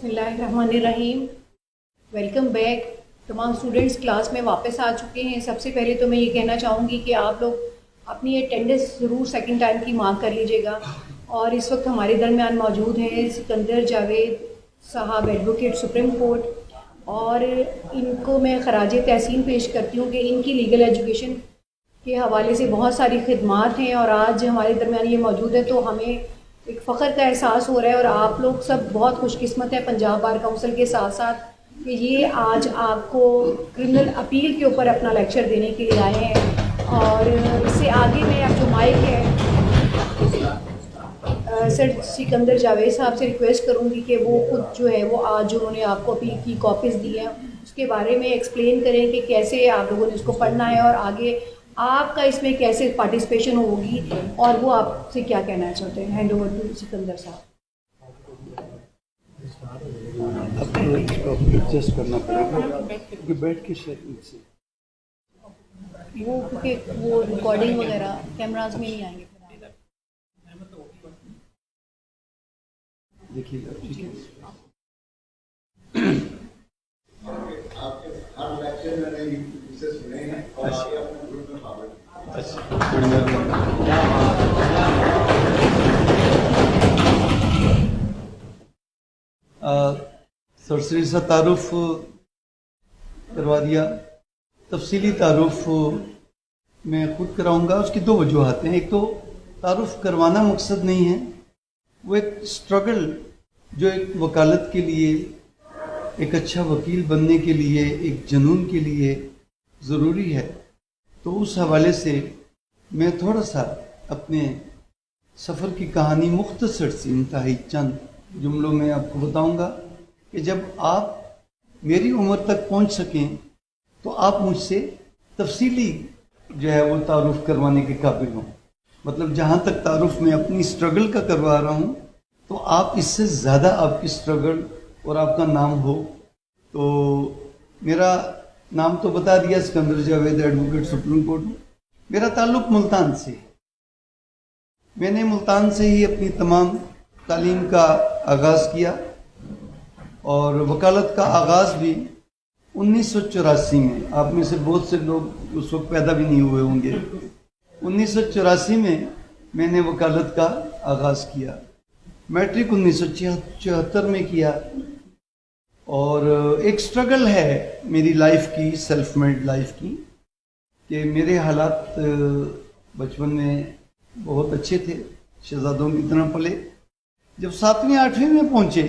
بسم اللہ الرحمن الرحیم. Welcome back. تمام اسٹوڈنٹس کلاس میں واپس آ چکے ہیں. سب سے پہلے تو میں یہ کہنا چاہوں گی کہ آپ لوگ اپنی اٹینڈنس ضرور سیکنڈ ٹائم کی مارک کر لیجیے گا. اور اس وقت ہمارے درمیان موجود ہیں سکندر جاوید صاحب، ایڈوکیٹ سپریم کورٹ، اور ان کو میں خراج تحسین پیش کرتی ہوں کہ ان کی لیگل ایجوکیشن کے حوالے سے بہت ساری خدمات ہیں اور آج ہمارے درمیان یہ موجود ہے تو ہمیں ایک فخر کا احساس ہو رہا ہے. اور آپ لوگ سب بہت خوش قسمت ہیں پنجاب بار کونسل کے ساتھ ساتھ کہ یہ آج آپ کو کرمنل اپیل کے اوپر اپنا لیکچر دینے کے لیے آئے ہیں. اور اس سے آگے میں اب جو مائک ہے سر سکندر جاوید صاحب سے ریکویسٹ کروں گی کہ وہ خود جو ہے وہ آج جو انہوں نے آپ کو اپیل کی کاپیز دی ہیں اس کے بارے میں ایکسپلین کریں کہ کیسے آپ لوگوں نے اس کو پڑھنا ہے اور آگے آپ کا اس میں کیسے پارٹیسپیشن ہوگی اور وہ آپ سے کیا کہنا چاہتے ہیں. ہینڈ اوور ٹو سکندر صاحب. ایڈجسٹ کرنا پڑے گا کہ بیٹھ کے شاید سے وہ کیونکہ وہ ریکارڈنگ وغیرہ کیمراز میں نہیں آئیں گے. دیکھیے گا ٹھیک ہے. سرسری سا تعارف کروا دیا. تفصیلی تعارف میں خود کراؤں گا. اس کی دو وجوہات ہیں. ایک تو تعارف کروانا مقصد نہیں ہے، وہ ایک اسٹرگل جو ایک وکالت کے لیے، ایک اچھا وکیل بننے کے لیے، ایک جنون کے لیے ضروری ہے. تو اس حوالے سے میں تھوڑا سا اپنے سفر کی کہانی مختصر سی انتہائی چند جملوں میں آپ کو بتاؤں گا کہ جب آپ میری عمر تک پہنچ سکیں تو آپ مجھ سے تفصیلی جو ہے وہ تعارف کروانے کے قابل ہوں. مطلب جہاں تک تعارف میں اپنی اسٹرگل کا کروا رہا ہوں تو آپ اس سے زیادہ آپ کی اسٹرگل اور آپ کا نام ہو. تو میرا نام تو بتا دیا، Sikandar Javed, advocate supreme court. میرا تعلق ملتان سے. میں نے ملتان سے ہی اپنی تمام تعلیم کا آغاز کیا اور وکالت کا آغاز بھی 1984 میں. آپ میں سے بہت سے لوگ اس وقت پیدا بھی نہیں ہوئے ہوں گے. 1984 میں نے وکالت کا آغاز کیا. میٹرک 1974 میں کیا. اور ایک سٹرگل ہے میری لائف کی، سیلف میڈ لائف کی، کہ میرے حالات بچپن میں بہت اچھے تھے، شہزادوں کی طرح پلے. جب 7ویں 8ویں میں پہنچے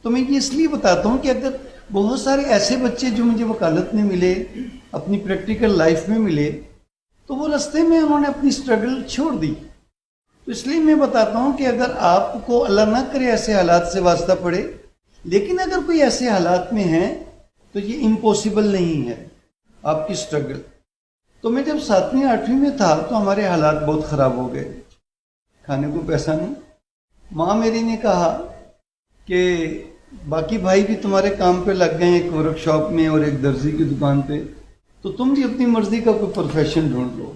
تو میں یہ اس لیے بتاتا ہوں کہ اگر بہت سارے ایسے بچے جو مجھے وکالت میں ملے، اپنی پریکٹیکل لائف میں ملے، تو وہ رستے میں انہوں نے اپنی سٹرگل چھوڑ دی. تو اس لیے میں بتاتا ہوں کہ اگر آپ کو اللہ نہ کرے ایسے حالات سے واسطہ پڑے، لیکن اگر کوئی ایسے حالات میں ہیں تو یہ امپوسیبل نہیں ہے آپ کی سٹرگل. تو میں جب 7ویں 8ویں میں تھا تو ہمارے حالات بہت خراب ہو گئے. کھانے کو پیسہ نہیں. ماں میری نے کہا کہ باقی بھائی بھی تمہارے کام پہ لگ گئے ہیں، ایک ورک شاپ میں اور ایک درزی کی دکان پہ، تو تم بھی اپنی مرضی کا کوئی پروفیشن ڈھونڈ لو.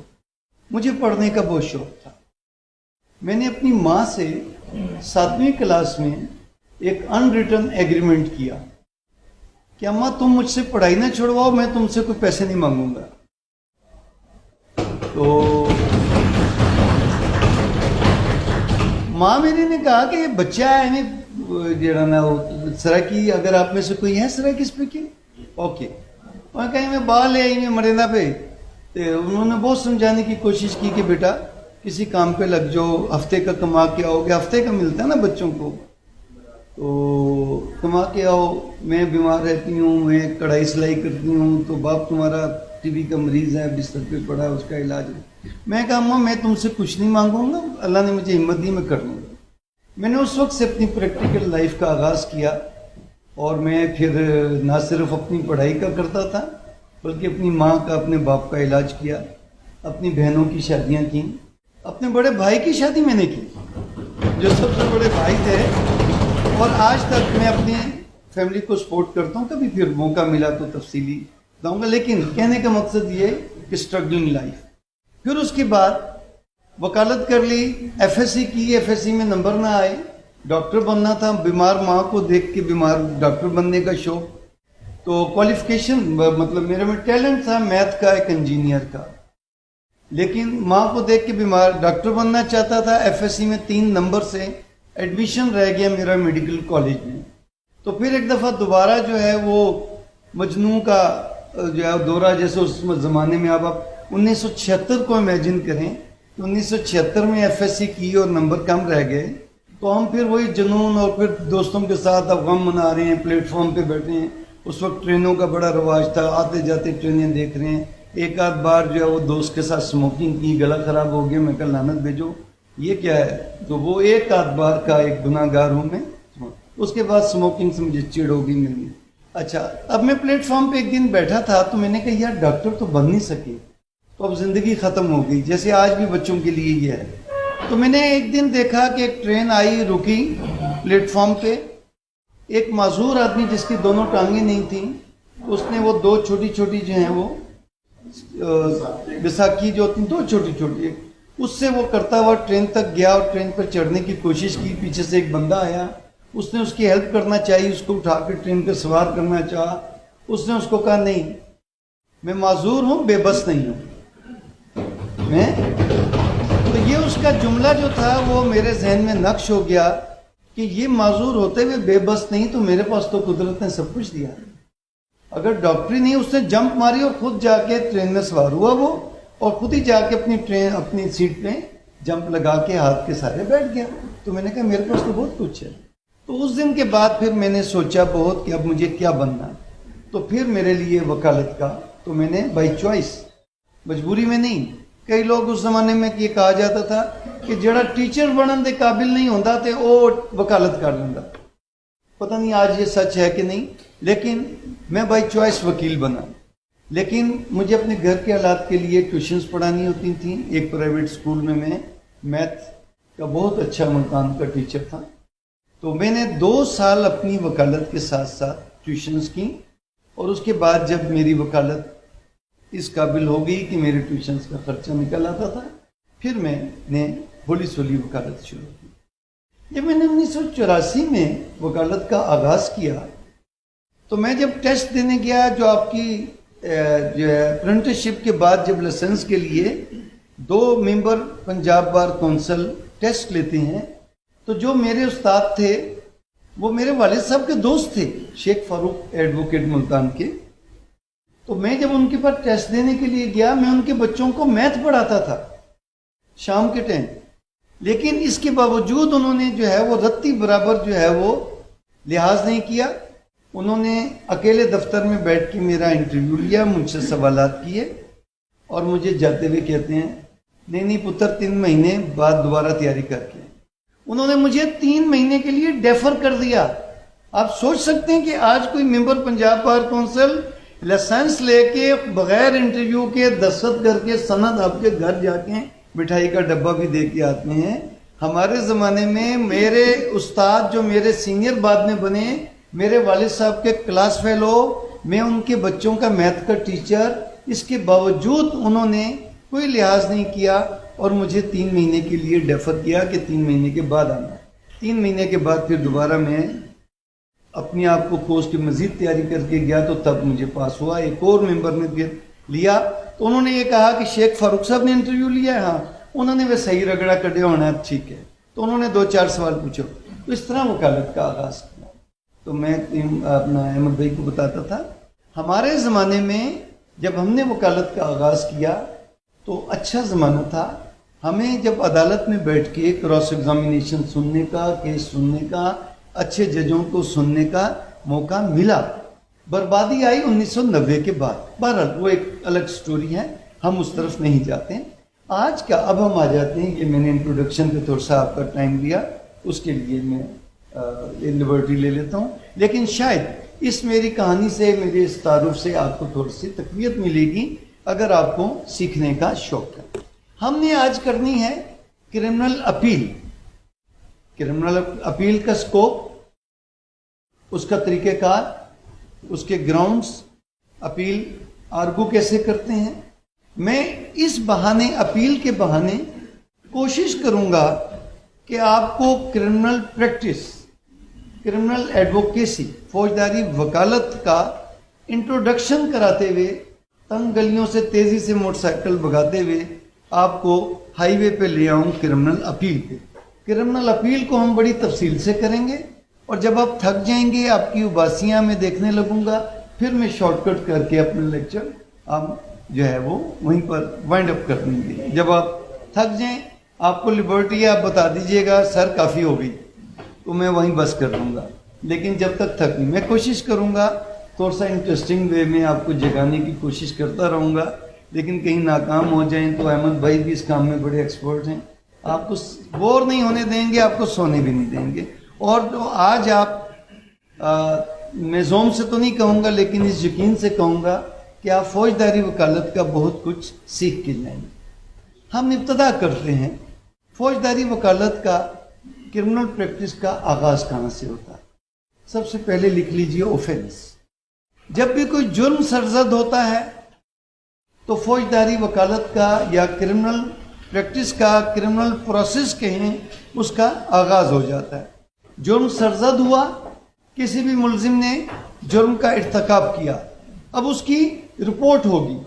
مجھے پڑھنے کا بہت شوق تھا. میں نے اپنی ماں سے 7ویں کلاس میں ایک ان ریٹن ایگریمنٹ کیا کہ اماں تم مجھ سے پڑھائی نہ چھوڑواؤ، میں تم سے کوئی پیسے نہیں مانگوں گا. تو ماں میری نے کہا کہ یہ بچہ ہے جڑا نا سرکی، اگر آپ میں سے کوئی ہے سرکی اسپیکنگ اوکے. وہاں کہیں میں باہر لے آئی میں مرے نہ پہ. تو انہوں نے بہت سمجھانے کی کوشش کی کہ بیٹا کسی کام پہ لگ جاؤ، ہفتے کا کما کے آؤ گے. ہفتے کا ملتا ہے نا بچوں کو، تو کما کے آؤ. میں بیمار رہتی ہوں، میں کڑھائی سلائی کرتی ہوں، تو باپ تمہارا ٹی بی کا مریض ہے، بستر پہ پڑا ہے، اس کا علاج ہے. میں کہا اماں میں تم سے کچھ نہیں مانگوں گا، اللہ نے مجھے ہمت دی، میں کر لوں گا. میں نے اس وقت سے اپنی پریکٹیکل لائف کا آغاز کیا اور میں پھر نہ صرف اپنی پڑھائی کا کرتا تھا بلکہ اپنی ماں کا، اپنے باپ کا علاج کیا، اپنی بہنوں کی شادیاں کیں. اپنے بڑے بھائی کی شادی میں نے کی جو سب سے بڑے بھائی تھے، اور آج تک میں اپنی فیملی کو سپورٹ کرتا ہوں. کبھی پھر موقع ملا تو تفصیلی بتاؤں گا، لیکن کہنے کا مقصد یہ کہ اسٹرگلنگ لائف. پھر اس کے بعد وکالت کر لی، ایف ایس سی کی، ایف ایس سی میں نمبر نہ آئے डॉक्टर बनना था, बीमार माँ को देख के बीमार डॉक्टर बनने का शौक। तो क्वालिफिकेशन मतलब मेरे में टैलेंट था मैथ का, एक इंजीनियर का, लेकिन माँ को देख के बीमार डॉक्टर बनना चाहता था। एफएससी में 3 नंबर से एडमिशन रह गया मेरा मेडिकल कॉलेज में। तो फिर एक दफ़ा दोबारा जो है वो मजनू का जो है दौरा, जैसे उस ज़माने में अब आप 1976 को इमेजिन करें, तो 1976 में एफएससी की और नंबर कम रह गए। तो हम फिर वही जुनून और फिर दोस्तों के साथ अब गम मना रहे हैं, प्लेटफॉर्म पे बैठे हैं। उस वक्त ट्रेनों का बड़ा रवाज था, आते जाते ट्रेनें देख रहे हैं। एक आध बार जो है वो दोस्त के साथ स्मोकिंग की, गला खराब हो गया, मैं कहा लानत भेजो ये क्या है। तो वो एक आध बार का एक गुनाहगार हूँ मैं। उसके बाद स्मोकिंग से मुझे चिढ़ हो गई मेरी। अच्छा, अब मैं प्लेटफॉर्म पे एक दिन बैठा था तो मैंने कहा यार डॉक्टर तो बन नहीं सके, तो अब जिंदगी खत्म हो गई, जैसे आज भी बच्चों के लिए ये है। तो मैंने एक दिन देखा कि एक ट्रेन आई, रुकी प्लेटफॉर्म पे, एक माजूर आदमी जिसकी दोनों टांगें नहीं थी, तो उसने वो 2 छोटी छोटी जो हैं वो बैसाखी जो होती 2 छोटी छोटी, उससे वो करता हुआ ट्रेन तक गया और ट्रेन पर चढ़ने की कोशिश की। पीछे से एक बंदा आया, उसने उसकी हेल्प करना चाहिए, उसको उठा कर ट्रेन पर सवार करना चाहा। उसने उसको कहा नहीं, मैं माजूर हूँ, बेबस नहीं हूँ मैं। तो ये उसका जुमला जो था वो मेरे जहन में नक्श हो गया कि ये माजूर होते हुए बेबस नहीं, तो मेरे पास तो कुदरत ने सब कुछ दिया। अगर डॉक्टरी नहीं, उसने जंप मारी और खुद जाके ट्रेन में सवार हुआ वो, और खुद ही जाके अपनी सीट पे जंप लगा के हाथ के सारे बैठ गया। तो मैंने कहा मेरे पास तो बहुत कुछ है। तो उस दिन के बाद फिर मैंने सोचा बहुत कि अब मुझे क्या बनना है। तो फिर मेरे लिए वकालत का, तो मैंने बाई चॉइस, मजबूरी में नहीं। कई लोग उस जमाने में ये कहा जाता था कि जड़ा टीचर बनने के काबिल नहीं होता तो वो वकालत कर लेंदा। पता नहीं आज ये सच है कि नहीं, लेकिन मैं बाई चॉइस वकील बना। लेकिन मुझे अपने घर के हालात के लिए ट्यूशन्स पढ़ानी होती थी। एक प्राइवेट स्कूल में मैं मैथ का बहुत अच्छा मुल्तान का टीचर था। तो मैंने 2 साल अपनी वकालत के साथ साथ ट्यूशन्स की, और उसके बाद जब मेरी वकालत इस काबिल हो गई कि मेरे ट्यूशन्स का खर्चा निकल आता था, फिर मैंने हौली सोली वकालत शुरू की। जब मैंने 1984 में वकालत का आगाज़ किया, तो मैं जब टेस्ट देने गया, जो आपकी जो है अप्रेंटिसशिप के बाद जब लाइसेंस के लिए 2 member Punjab bar council test लेते हैं, तो जो मेरे उस्ताद थे वो मेरे वालिद साहब के दोस्त थे, शेख फारूक एडवोकेट मुल्तान के। तो मैं जब उनके पास टेस्ट देने के लिए गया, मैं उनके बच्चों को मैथ पढ़ाता था शाम के टाइम। लेकिन इसके बावजूद उन्होंने जो है वो रत्ती बराबर जो है वो लिहाज नहीं किया। उन्होंने अकेले दफ्तर में बैठ के मेरा इंटरव्यू लिया, मुझसे सवालात किए, और मुझे जाते हुए कहते हैं नहीं पुत्र 3 महीने बाद दोबारा तैयारी करके। उन्होंने मुझे 3 महीने के लिए डेफर कर दिया। आप सोच सकते हैं कि आज कोई member Punjab bar council licence लेके बगैर इंटरव्यू के दस्तखत करके सनद आपके घर जाके मिठाई का डब्बा भी दे के आते हैं। हमारे ज़माने में मेरे उस्ताद जो मेरे सीनियर बाद में बने, मेरे वालिद साहब के क्लास फेलो, मैं उनके बच्चों का मैथ का टीचर, इसके बावजूद उन्होंने कोई लिहाज नहीं किया और मुझे 3 महीने के लिए डेफर किया कि 3 महीने के बाद आना। 3 महीने के बाद फिर दोबारा मैं अपने आप को कोर्स की मज़ीद तैयारी करके गया, तो तब मुझे पास हुआ। एक और मेंबर ने फिर लिया, तो उन्होंने ये कहा कि शेख फारूक साहब ने इंटरव्यू लिया है। हाँ, उन्होंने वह सही रगड़ा कढ़िया होना है, ठीक है। तो उन्होंने 2-4 सवाल पूछो, तो इस तरह वकालत का आगाज़ किया। तो मैं अपना अहमद भाई को बताता था, हमारे ज़माने में जब हमने वकालत का आगाज़ किया तो अच्छा ज़माना था। हमें जब अदालत में बैठ के क्रॉस एग्जामिनेशन सुनने का, केस सुनने का, अच्छे जजों को सुनने का मौका मिला। बर्बादी आई 1990 के बाद। बहरहाल वो एक अलग स्टोरी है, हम उस तरफ नहीं जाते हैं। आज का अब हम आ जाते हैं, ये मैंने इंट्रोडक्शन पे थोड़ा सा आपका टाइम लिया, उसके लिए मैं लिबर्टी ले लेता हूँ। लेकिन शायद इस मेरी कहानी से, मेरे इस तारुफ से आपको थोड़ी सी तक़वियत मिलेगी अगर आपको सीखने का शौक है। हमने आज करनी है क्रिमिनल अपील। क्रिमिनल अपील का स्कोप, उसका तरीक़ेकार, उसके ग्राउंड्स, अपील आर्गू कैसे करते हैं। मैं इस बहाने, अपील के बहाने कोशिश करूंगा کہ آپ کو کرمنل پریکٹس، کرمنل ایڈوکیسی، فوجداری وکالت کا انٹروڈکشن کراتے ہوئے، تنگ گلیوں سے تیزی سے موٹر سائیکل بھگاتے ہوئے آپ کو ہائی وے پہ لے آؤں کرمنل اپیل پہ۔ کرمنل اپیل کو ہم بڑی تفصیل سے کریں گے، اور جب آپ تھک جائیں گے، آپ کی اباسیاں میں دیکھنے لگوں گا، پھر میں شارٹ کٹ کر کے اپنا لیکچر آپ جو ہے وہ وہیں پر وائنڈ اپ کر دیں گے۔ جب آپ تھک جائیں، آپ کو لبرٹی ہے، آپ بتا دیجئے گا سر کافی ہو گئی، تو میں وہیں بس کر دوں گا۔ لیکن جب تک تھک نہیں، میں کوشش کروں گا تھوڑا سا انٹرسٹنگ وے میں آپ کو جگانے کی کوشش کرتا رہوں گا، لیکن کہیں ناکام ہو جائیں تو احمد بھائی بھی اس کام میں بڑے ایکسپرٹ ہیں، آپ کو بور نہیں ہونے دیں گے، آپ کو سونے بھی نہیں دیں گے۔ اور جو آج آپ میں زوم سے تو نہیں کہوں گا، لیکن اس یقین سے کہوں گا کہ آپ فوجداری وکالت کا بہت کچھ سیکھ کے جائیں گے۔ ہم ابتدا کرتے ہیں فوجداری وکالت کا، کرمنل پریکٹس کا آغاز کہاں سے ہوتا ہے؟ سب سے پہلے لکھ لیجئے اوفینس۔ جب بھی کوئی جرم سرزد ہوتا ہے تو فوجداری وکالت کا یا کرمنل پریکٹس کا، کرمنل پروسیس کہیں، اس کا آغاز ہو جاتا ہے۔ جرم سرزد ہوا، کسی بھی ملزم نے جرم کا ارتکاب کیا، اب اس کی رپورٹ ہوگی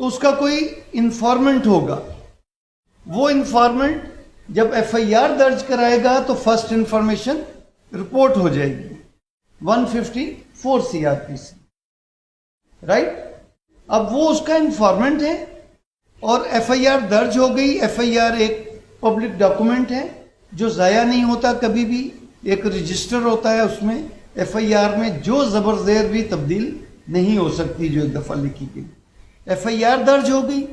تو اس کا کوئی انفارمنٹ ہوگا، وہ انفارمنٹ جب ایف آئی آر درج کرائے گا تو فرسٹ انفارمیشن رپورٹ ہو جائے گی 154 سی آر پی سی، رائٹ؟ اب وہ اس کا انفارمنٹ ہے اور ایف آئی آر درج ہو گئی۔ ایف آئی آر ایک پبلک ڈاکومنٹ ہے جو ضائع نہیں ہوتا کبھی بھی، ایک رجسٹر ہوتا ہے، اس میں ایف آئی آر میں جو زبر زیر بھی تبدیل نہیں ہو سکتی جو ایک دفعہ لکھی گئی۔ ایف آئی آر درج ہو گئی،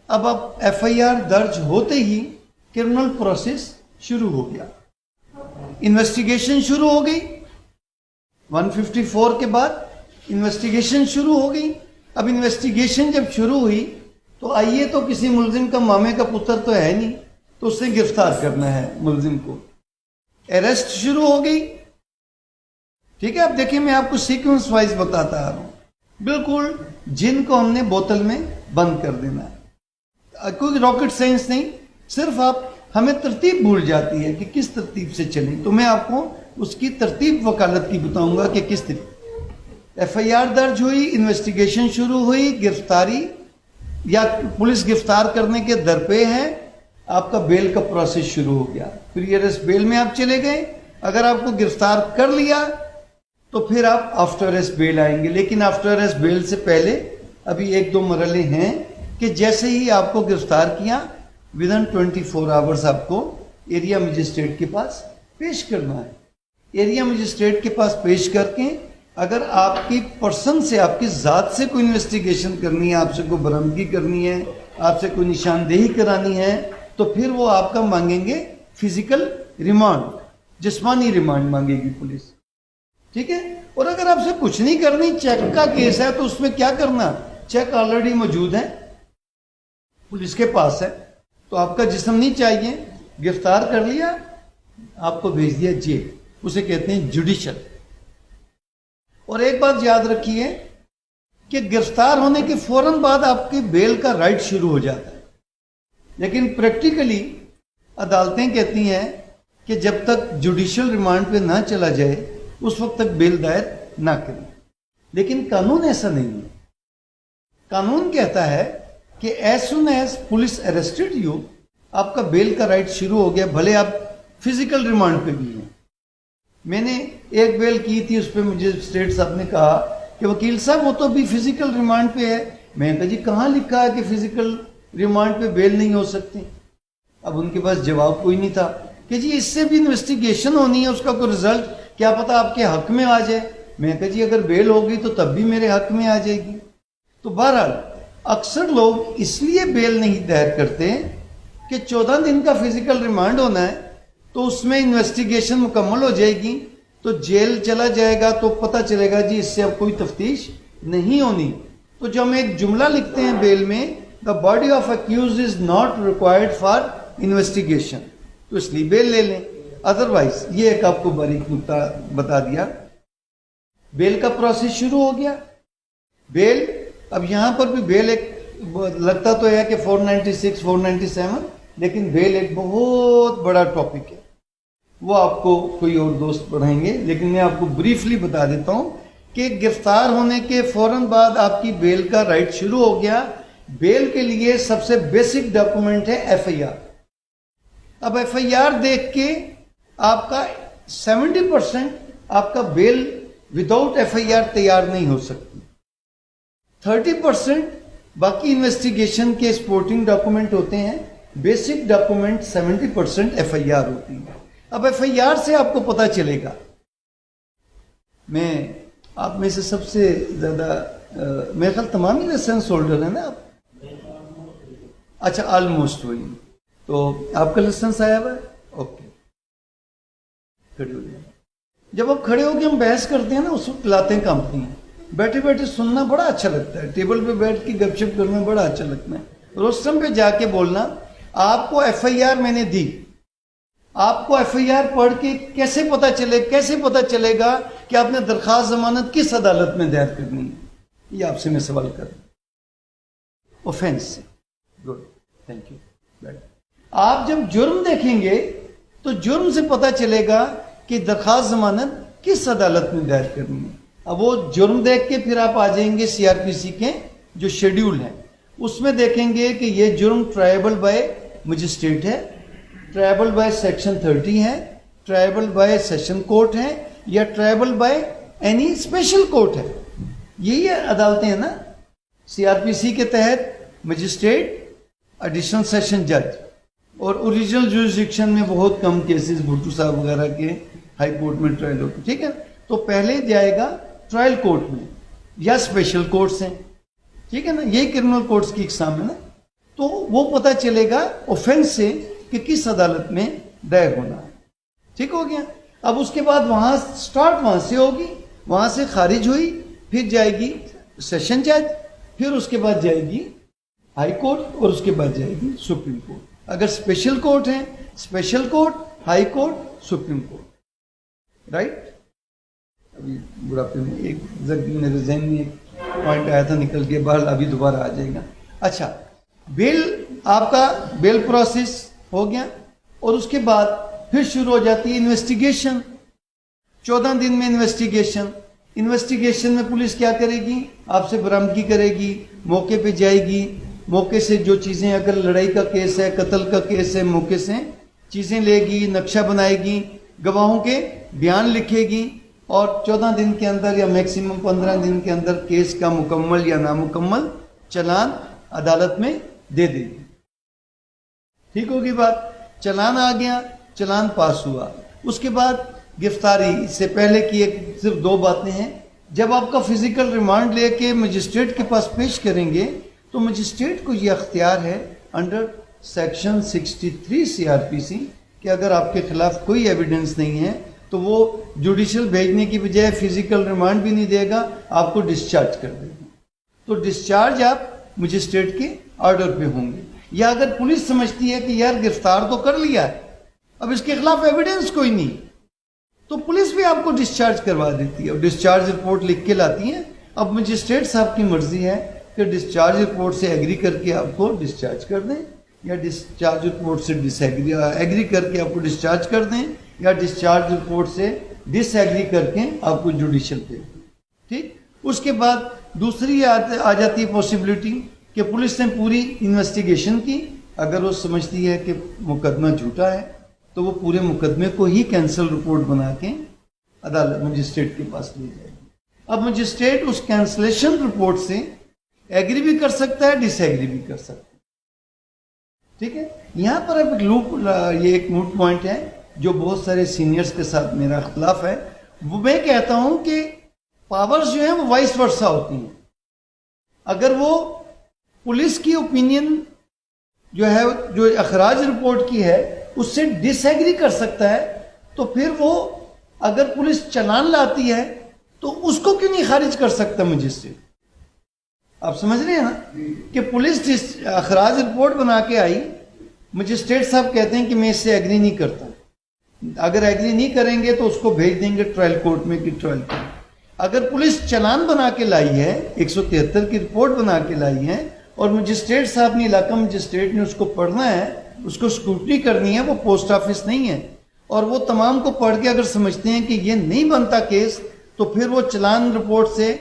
اب ایف آئی آر درج ہوتے ہی کرمنل پروسیس شروع ہو گیا، انویسٹیگیشن شروع ہو گئی۔ 154 کے بعد انویسٹیگیشن شروع ہو گئی۔ اب انویسٹیگیشن جب شروع ہوئی تو آئیے، تو کسی ملزم کا مامے کا پتر تو ہے نہیں، تو اسے گرفتار کرنا ہے ملزم کو۔ اریسٹ شروع ہو گئی، ٹھیک ہے؟ اب دیکھیں میں آپ کو سیکوینس وائز بتاتا آ رہا ہوں، بالکل جن کو ہم نے بوتل میں بند کر دینا ہے، کوئی راکٹ سائنس نہیں، صرف آپ ہمیں ترتیب بھول جاتی ہے کہ کس ترتیب سے چلیں، تو میں آپ کو اس کی ترتیب وکالت کی بتاؤں گا کہ کس طریقے۔ ایف آئی آر درج ہوئی، انویسٹیگیشن شروع ہوئی، گرفتاری یا پولیس گرفتار کرنے کے درپے ہے، آپ کا بیل کا پروسیس شروع ہو گیا، پری اریسٹ بیل میں آپ چلے گئے۔ اگر آپ کو گرفتار کر لیا تو پھر آپ آفٹر اریسٹ بیل آئیں گے، لیکن آفٹر اریسٹ بیل سے پہلے ابھی 1-2 مرحلے ہیں کہ جیسے ہی آپ کو گرفتار کیا ودن 24 آورز آپ کو ایریا مجسٹریٹ کے پاس پیش کرنا ہے۔ ایریا مجسٹریٹ کے پاس پیش کر کے اگر آپ کی پرسن سے، آپ کی ذات سے کوئی انویسٹیگیشن کرنی ہے، آپ سے کوئی برآمدگی کرنی ہے، آپ سے کوئی نشاندہی کرانی ہے، تو پھر وہ آپ کا مانگیں گے فزیکل ریمانڈ، جسمانی ریمانڈ مانگے گی پولیس، ٹھیک ہے؟ اور اگر آپ سے کچھ نہیں کرنی، چیک کا کیس ہے، تو اس میں کیا کرنا؟ چیک آلریڈی موجود ہے، پولیس کے پاس ہے، تو آپ کا جسم نہیں چاہیے، گرفتار کر لیا، آپ کو بھیج دیا جیل، اسے کہتے ہیں جوڈیشل۔ اور ایک بات یاد رکھیے کہ گرفتار ہونے کے فوراً بعد آپ کی بیل کا رائٹ شروع ہو جاتا ہے، لیکن پریکٹیکلی عدالتیں کہتی ہیں کہ جب تک جوڈیشل ریمانڈ پہ نہ چلا جائے اس وقت تک بیل دائر نہ کریں، لیکن قانون ایسا نہیں ہے۔ قانون کہتا ہے کہ as soon as police arrested you, آپ کا بیل کا رائٹ شروع ہو گیا، بھلے آپ فزیکل ریمانڈ پہ بھی ہیں۔ میں نے ایک بیل کی تھی، اس پہ مجھے اسٹیٹ صاحب نے کہا کہ وکیل صاحب وہ تو بھی فزیکل ریمانڈ پہ ہے۔ میں نے کہا جی کہاں لکھا ہے کہ فزیکل ریمانڈ پہ بیل نہیں ہو سکتی؟ اب ان کے پاس جواب کوئی نہیں تھا کہ جی اس سے بھی انویسٹیگیشن ہونی ہے، اس کا کوئی رزلٹ کیا پتا آپ کے حق میں آ جائے۔ میں نے کہا جی اگر بیل ہوگی تو تب بھی میرے حق میں آ جائے گی۔ تو بہرحال اکثر لوگ اس لیے بیل نہیں دائر کرتے کہ 14 دن کا فزیکل ریمانڈ ہونا ہے، تو اس میں انویسٹیگیشن مکمل ہو جائے گی، تو جیل چلا جائے گا تو پتہ چلے گا جی اس سے اب کوئی تفتیش نہیں ہونی۔ تو جو ہم ایک جملہ لکھتے ہیں بیل میں، the body of accused is not required for investigation, تو اس لیے بیل لے لیں۔ ادروائز یہ ایک آپ کو باریک نکتہ بتا دیا۔ بیل کا پروسیس شروع ہو گیا۔ بیل، اب یہاں پر بھی بیل ایک لگتا تو ہے کہ 496 497 لیکن بیل ایک بہت بڑا ٹاپک ہے، وہ آپ کو کوئی اور دوست پڑھائیں گے، لیکن میں آپ کو بریفلی بتا دیتا ہوں کہ گرفتار ہونے کے فوراً بعد آپ کی بیل کا رائٹ شروع ہو گیا۔ بیل کے لیے سب سے بیسک ڈاکومنٹ ہے ایف آئی آر۔ اب ایف آئی آر دیکھ کے آپ کا 70% آپ کا بیل وداؤٹ ایف آئی آر تیار نہیں ہو سکتی، 30% باقی انویسٹیگیشن کے سپورٹنگ ڈاکومنٹ ہوتے ہیں، basic document 70% F I R ہوتی ہے۔ اب ایف آئی آر سے آپ کو پتا چلے گا، میں آپ میں سے سب سے زیادہ میرے خیال تمام ہی لائسنس ہولڈر ہیں نا آپ؟ اچھا آلموسٹ ہوئی، تو آپ کا لائسنس آیا ہوا ہے؟ اوکے، کھڑے ہو جائیں۔ جب آپ کھڑے ہو کے ہم بحث کرتے ہیں نا، اس وقت لاتیں کانپتی ہیں، بیٹھے بیٹھے سننا بڑا اچھا لگتا ہے، ٹیبل پہ بیٹھ کے گپ شپ کرنا بڑا اچھا لگتا ہے، روسٹم پہ جا کے بولنا آپ کو ایف آئی آر میں نے دی، آپ کو ایف آئی آر پڑھ کے کیسے پتا چلے گا کہ آپ نے درخواست ضمانت کس عدالت میں دائر کرنی ہے؟ یہ آپ سے میں سوال کر رہا ہوں۔ اوفینس سے گڈ، تھینک یو۔ آپ جب جرم دیکھیں گے تو جرم سے پتا چلے گا کہ درخواست ضمانت کس عدالت میں دائر کرنی ہے۔ اب وہ جرم دیکھ کے پھر آپ آ جائیں گے سی آر پی سی کے جو شیڈیول ہیں، اس میں دیکھیں گے کہ یہ جرم ٹرائبل بائی مجسٹریٹ ہے، ٹرائبل بائی سیکشن 30 ہے، ٹرائبل بائی سیشن کورٹ ہے، یا tribal by any special court ہے۔ یہی عدالتیں ہیں نا، سی آر پی سی کے تحت مجسٹریٹ، ایڈیشنل سیشن جج، اور اوریجنل جورسڈکشن میں بہت کم کیسز بھٹو صاحب وغیرہ کے ہائی کورٹ میں ٹرائل ہوتے، ٹھیک ہے، تو پہلے جائے گا ٹرائل کورٹ میں، یا اسپیشل کورٹس ہیں، ٹھیک ہے نا، یہی کرمنل کورٹس کی اقسام ہے نا، تو وہ پتہ چلے گا اوفینس سے کہ کس عدالت میں دائر ہونا ہے، ٹھیک ہو گیا۔ اب اس کے بعد وہاں سٹارٹ وہاں سے ہوگی، وہاں سے خارج ہوئی، پھر جائے گی سیشن جج، پھر اس کے بعد جائے گی ہائی کورٹ، اور اس کے بعد جائے گی سپریم کورٹ۔ اگر اسپیشل کورٹ ہے، special court, high court, supreme court, right. ابھی بڑھاپے میں ایک میرے ذہن میں ایک پوائنٹ آیا تھا، نکل کے باہر، ابھی دوبارہ آ جائے گا۔ اچھا، بیل، آپ کا بیل پروسیس ہو گیا، اور اس کے بعد پھر شروع ہو جاتی ہے انویسٹیگیشن۔ 14 دن میں انویسٹیگیشن میں پولیس کیا کرے گی؟ آپ سے برآمدگی کرے گی، موقع پہ جائے گی، موقع سے جو چیزیں، اگر لڑائی کا کیس ہے، قتل کا کیس ہے، موقع سے چیزیں لے گی، نقشہ بنائے گی، گواہوں کے بیان لکھے گی، اور 14 دن کے اندر یا میکسیمم 15 دن کے اندر کیس کا مکمل یا نامکمل چلان عدالت میں دے دے گی۔ ٹھیک ہوگی بات؟ چلان آ گیا، چلان پاس ہوا، اس کے بعد گرفتاری۔ اس سے پہلے کی صرف 2 باتیں ہیں۔ جب آپ کا فزیکل ریمانڈ لے کے مجسٹریٹ کے پاس پیش کریں گے تو مجسٹریٹ کو یہ اختیار ہے under section 63 C R P C کہ اگر آپ کے خلاف کوئی ایویڈنس نہیں ہے تو وہ جوڈیشل بھیجنے کی بجائے فزیکل ریمانڈ بھی نہیں دے گا، آپ کو ڈسچارج کر دے گا۔ تو ڈسچارج آپ مجسٹریٹ کے آرڈر پہ ہوں گے، یا اگر پولیس سمجھتی ہے کہ یار گرفتار تو کر لیا ہے، اب اس کے خلاف ایویڈنس کوئی نہیں، تو پولیس بھی آپ کو ڈسچارج کروا دیتی ہے، اور ڈسچارج رپورٹ لکھ کے لاتی ہے۔ اب مجسٹریٹ صاحب کی مرضی ہے کہ ڈسچارج رپورٹ سے ایگری کر کے آپ کو ڈسچارج کر دیں، یا ڈسچارج رپورٹ سے ایگری کر کے آپ کو ڈسچارج کر دیں، یا ڈسچارج رپورٹ سے ڈس ایگری کر کے آپ کو جوڈیشل پہ۔ ٹھیک، اس کے بعد دوسری آ جاتی ہے پاسبلٹی کہ پولیس نے پوری انویسٹیگیشن کی، اگر وہ سمجھتی ہے کہ مقدمہ جھوٹا ہے تو وہ پورے مقدمے کو ہی کینسل رپورٹ بنا کے عدالت مجسٹریٹ کے پاس لے جائے گی۔ اب مجسٹریٹ اس کینسلیشن رپورٹ سے ایگری بھی کر سکتا ہے، ڈس ایگری بھی کر سکتا ہے۔ ٹھیک ہے، یہاں پر اب یہ ایک موٹ پوائنٹ ہے جو بہت سارے سینئرز کے ساتھ میرا اختلاف ہے۔ وہ میں کہتا ہوں کہ پاورز جو ہیں وہ وائس ورسا ہوتی ہیں۔ اگر وہ پولیس کی اوپینین جو ہے، جو اخراج رپورٹ کی ہے، اس سے ڈس ایگری کر سکتا ہے، تو پھر وہ اگر پولیس چلان لاتی ہے تو اس کو کیوں نہیں خارج کر سکتا مجسٹریٹ؟ آپ سمجھ رہے ہیں نا کہ پولیس اخراج رپورٹ بنا کے آئی، مجسٹریٹ صاحب کہتے ہیں کہ میں اس سے ایگری نہیں کرتا، اگر ایگری نہیں کریں گے تو اس کو بھیج دیں گے ٹرائل کورٹ میں کہ ٹرائل کورٹ۔ اگر پولیس چلان بنا کے لائی ہے، 173 کی رپورٹ بنا کے لائی ہے، اور مجسٹریٹ صاحب نے، علاقہ مجسٹریٹ نے اس کو پڑھنا ہے اس کو اسکروٹنی کرنی ہے، وہ پوسٹ آفس نہیں ہے، اور وہ تمام کو پڑھ کے اگر سمجھتے ہیں کہ یہ نہیں بنتا کیس تو پھر وہ چلان رپورٹ سے